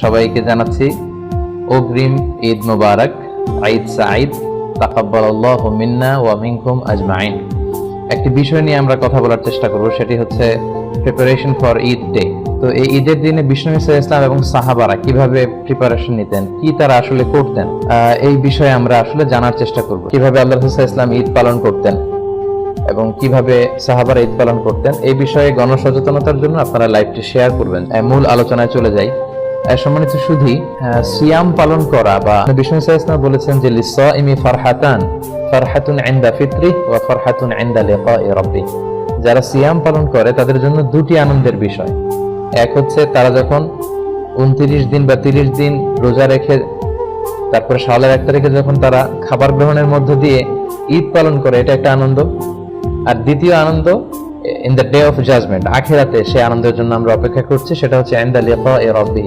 সবাইকে জানাচ্ছি অগ্রিম ঈদ মুবারক, ঈদ সাঈদ, তাকাব্বালাল্লাহু মিন্না ওয়া মিনকুম আজমাইন। একটি বিষয় নিয়ে আমরা কথা বলার চেষ্টা করব, সেটি হচ্ছে প্রিপারেশন ফর ঈদ ডে। তো এই ঈদের দিনে বিষ্ণু ঈসা ইসলাম এবং সাহাবারা কিভাবে প্রিপারেশন নিতেন, কি তারা আসলে করতেন, এই বিষয়ে আমরা আসলে জানার চেষ্টা করব। কিভাবে আল্লাহ ঈসা ইসলাম ঈদ পালন করতেন এবং কিভাবে সাহাবারা ঈদ পালন করতেন, এই বিষয়ে গণসচেতনতার জন্য আপনারা লাইভটি শেয়ার করবেন। মূল আলোচনায় চলে যাই। সম্মানিত সুধী, সিয়াম পালন করা বা বিষ্ণু ঈসা ইসলাম বলেছেন যে লিসাইমি ফারহাতান, ফারহাতুন ইনদা ফিত্রি ওয়া ফারহাতুন ইনদা লিকাই রাব্বি। যারা সিয়াম পালন করে তাদের জন্য দুটি আনন্দের বিষয়। এক হচ্ছে তারা যখন 29 দিন বা 30 দিন রোজা রেখে তারপরে শাওয়ালের 1 তারিখে যখন তারা খাবার গ্রহণের মধ্য দিয়ে ঈদ পালন করে, এটা একটা আনন্দ। আর দ্বিতীয় আনন্দ in the day of judgement, আখিরাতে সে আনন্দের জন্য আমরা অপেক্ষা করছি, সেটা হচ্ছে ইনদা লিকাই রাব্বি,